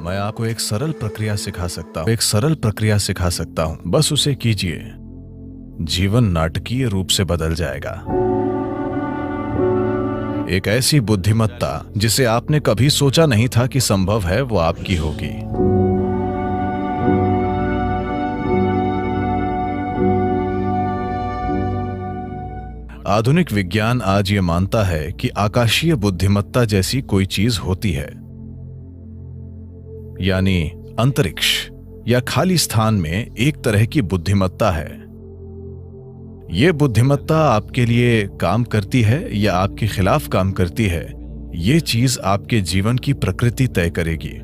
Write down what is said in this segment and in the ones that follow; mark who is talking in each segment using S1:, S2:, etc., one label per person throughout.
S1: मैं आपको एक सरल प्रक्रिया सिखा सकता हूं, बस उसे कीजिए। जीवन नाटकीय रूप से बदल जाएगा। एक ऐसी बुद्धिमत्ता जिसे आपने कभी सोचा नहीं था कि संभव है, वो आपकी होगी। आधुनिक विज्ञान आज ये मानता है कि आकाशीय बुद्धिमत्ता जैसी कोई चीज होती है, यानी अंतरिक्ष या खाली स्थान में एक तरह की बुद्धिमत्ता है। ये बुद्धिमत्ता आपके लिए काम करती है या आपके खिलाफ काम करती है, ये चीज आपके जीवन की प्रकृति तय करेगी।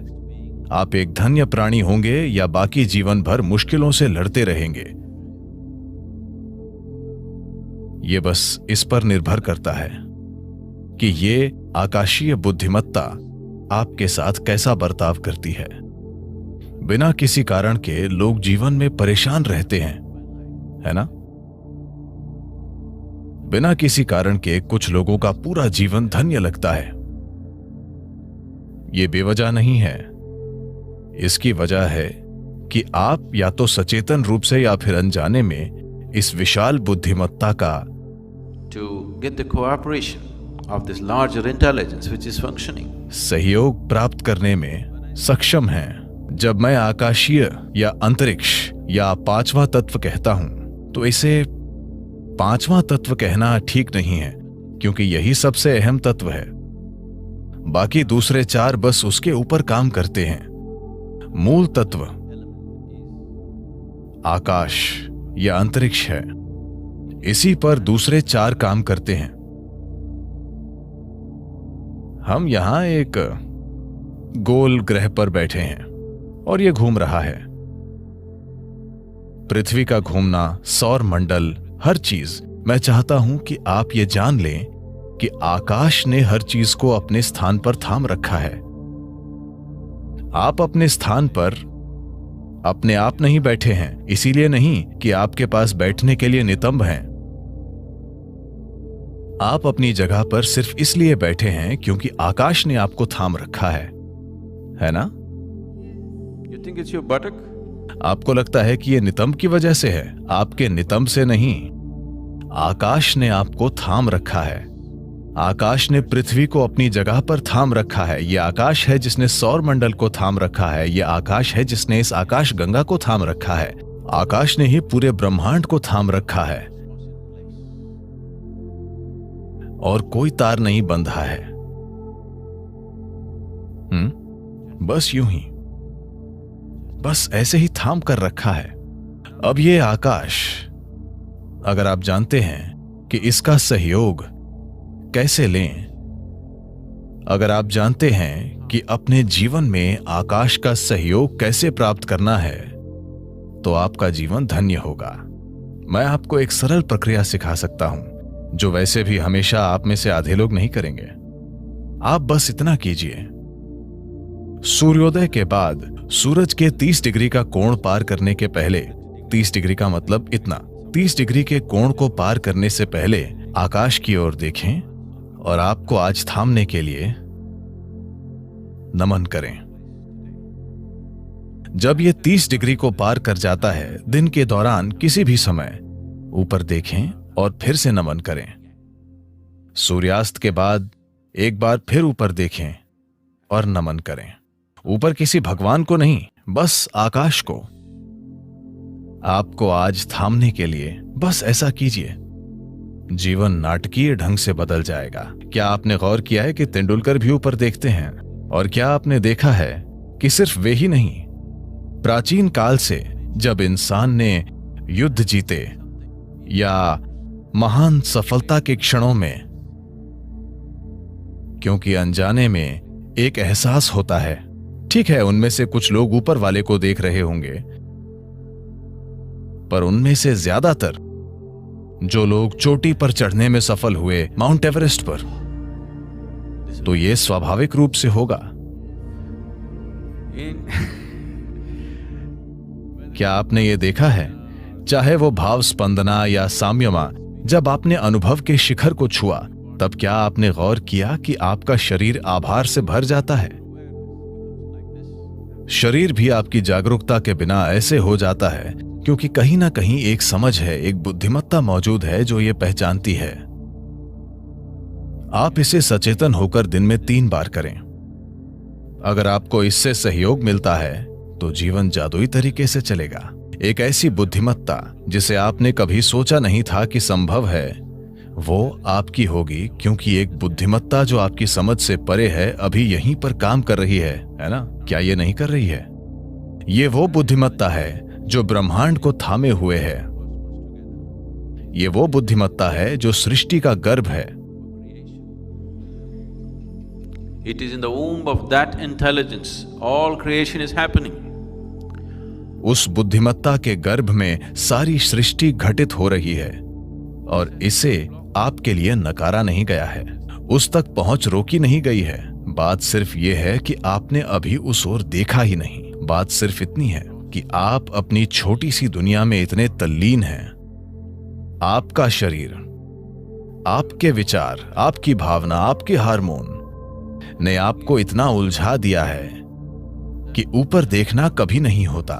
S1: आप एक धन्य प्राणी होंगे या बाकी जीवन भर मुश्किलों से लड़ते रहेंगे। ये बस इस पर निर्भर करता है कि ये आकाशीय बुद्धिमत्ता आपके साथ कैसा बर्ताव करती है। बिना किसी कारण के लोग जीवन में परेशान रहते हैं, है ना? बिना किसी कारण के कुछ लोगों का पूरा जीवन धन्य लगता है। ये बेवजह नहीं है। इसकी वजह है कि आप या तो सचेतन रूप से या फिर अनजाने में इस विशाल बुद्धिमत्ता का
S2: to get the cooperation of this larger intelligence which is functioning.
S1: सहयोग प्राप्त करने में सक्षम हैं। जब मैं आकाशीय या अंतरिक्ष या पांचवा तत्व कहता हूं, तो इसे पांचवा तत्व कहना ठीक नहीं है, क्योंकि यही सबसे अहम तत्व है। बाकी दूसरे चार बस उसके ऊपर काम करते हैं। मूल तत्व आकाश या अंतरिक्ष है, इसी पर दूसरे चार काम करते हैं। हम यहां एक गोल ग्रह पर बैठे हैं और यह घूम रहा है। पृथ्वी का घूमना, सौर मंडल, हर चीज। मैं चाहता हूं कि आप ये जान लें कि आकाश ने हर चीज को अपने स्थान पर थाम रखा है। आप अपने स्थान पर अपने आप नहीं बैठे हैं, इसीलिए नहीं कि आपके पास बैठने के लिए नितंब हैं। आप अपनी जगह पर सिर्फ इसलिए बैठे हैं क्योंकि आकाश ने आपको थाम रखा है ना?
S2: You think it's your buttock?
S1: आपको लगता है कि यह नितंब की वजह से है, आपके नितंब से नहीं। आकाश ने आपको थाम रखा है। आकाश ने पृथ्वी को अपनी जगह पर थाम रखा है। यह आकाश है जिसने सौर मंडल को थाम रखा है। यह आकाश है जिसने इस आकाश गंगा को थाम रखा है। आकाश ने ही पूरे ब्रह्मांड को थाम रखा है और कोई तार नहीं बंधा है। बस यूं ही, बस ऐसे ही थाम कर रखा है। अब ये आकाश, अगर आप जानते हैं कि इसका सहयोग कैसे लें, अगर आप जानते हैं कि अपने जीवन में आकाश का सहयोग कैसे प्राप्त करना है, तो आपका जीवन धन्य होगा। मैं आपको एक सरल प्रक्रिया सिखा सकता हूं, जो वैसे भी हमेशा आप में से आधे लोग नहीं करेंगे। आप बस इतना कीजिए। सूर्योदय के बाद सूरज के 30 डिग्री का कोण पार करने के पहले, 30 डिग्री का मतलब इतना, 30 डिग्री के कोण को पार करने से पहले आकाश की ओर देखें और आपको आज थामने के लिए नमन करें। जब यह 30 डिग्री को पार कर जाता है, दिन के दौरान किसी भी समय ऊपर देखें और फिर से नमन करें। सूर्यास्त के बाद एक बार फिर ऊपर देखें और नमन करें। ऊपर किसी भगवान को नहीं, बस आकाश को। आपको आज थामने के लिए बस ऐसा कीजिए। जीवन नाटकीय ढंग से बदल जाएगा। क्या आपने गौर किया है कि तेंदुलकर भी ऊपर देखते हैं? और क्या आपने देखा है कि सिर्फ वे ही नहीं, प्राचीन काल से जब इंसान ने युद्ध जीते या महान सफलता के क्षणों में, क्योंकि अनजाने में एक एहसास होता है। ठीक है, उनमें से कुछ लोग ऊपर वाले को देख रहे होंगे, पर उनमें से ज्यादातर जो लोग चोटी पर चढ़ने में सफल हुए, माउंट एवरेस्ट पर, तो यह स्वाभाविक रूप से होगा। क्या आपने ये देखा है, चाहे वो भाव स्पंदना या साम्यमा, जब आपने अनुभव के शिखर को छुआ, तब क्या आपने गौर किया कि आपका शरीर आभार से भर जाता है? शरीर भी आपकी जागरूकता के बिना ऐसे हो जाता है क्योंकि कहीं ना कहीं एक समझ है, एक बुद्धिमत्ता मौजूद है जो ये पहचानती है। आप इसे सचेतन होकर दिन में 3 बार करें। अगर आपको इससे सहयोग मिलता है तो जीवन जादुई तरीके से चलेगा। एक ऐसी बुद्धिमत्ता जिसे आपने कभी सोचा नहीं था कि संभव है, वो आपकी होगी, क्योंकि एक बुद्धिमत्ता जो आपकी समझ से परे है अभी यहीं पर काम कर रही है ना? क्या ये नहीं कर रही है? ये वो बुद्धिमत्ता है जो ब्रह्मांड को थामे हुए है। ये वो बुद्धिमत्ता है जो सृष्टि का गर्भ है।
S2: It is in the womb of that intelligence all creation is happening.
S1: उस बुद्धिमत्ता के गर्भ में सारी सृष्टि घटित हो रही है और इसे आपके लिए नकारा नहीं गया है, उस तक पहुंच रोकी नहीं गई है। बात सिर्फ ये है कि आपने अभी उस ओर देखा ही नहीं। बात सिर्फ इतनी है कि आप अपनी छोटी सी दुनिया में इतने तल्लीन हैं। आपका शरीर, आपके विचार, आपकी भावना, आपके हार्मोन ने आपको इतना उलझा दिया है कि ऊपर देखना कभी नहीं होता।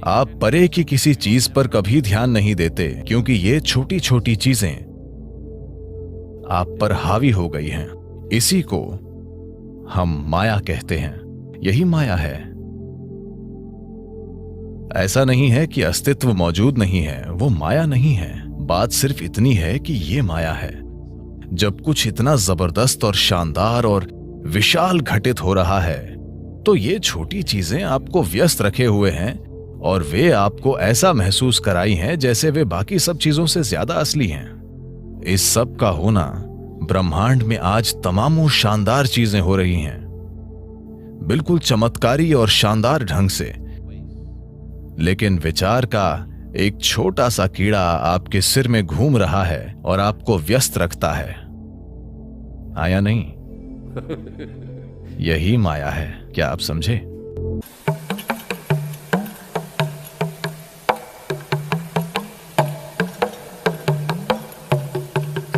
S1: आप परे की किसी चीज पर कभी ध्यान नहीं देते क्योंकि ये छोटी छोटी चीजें आप पर हावी हो गई हैं। इसी को हम माया कहते हैं। यही माया है। ऐसा नहीं है कि अस्तित्व मौजूद नहीं है, वो माया नहीं है। बात सिर्फ इतनी है कि ये माया है। जब कुछ इतना जबरदस्त और शानदार और विशाल घटित हो रहा है तो ये छोटी चीजें आपको व्यस्त रखे हुए हैं और वे आपको ऐसा महसूस कराई हैं जैसे वे बाकी सब चीजों से ज्यादा असली हैं। इस सब का होना ब्रह्मांड में आज तमामों शानदार चीजें हो रही हैं, बिल्कुल चमत्कारी और शानदार ढंग से। लेकिन विचार का एक छोटा सा कीड़ा आपके सिर में घूम रहा है और आपको व्यस्त रखता है। आया नहीं? यही माया है। क्या आप समझे?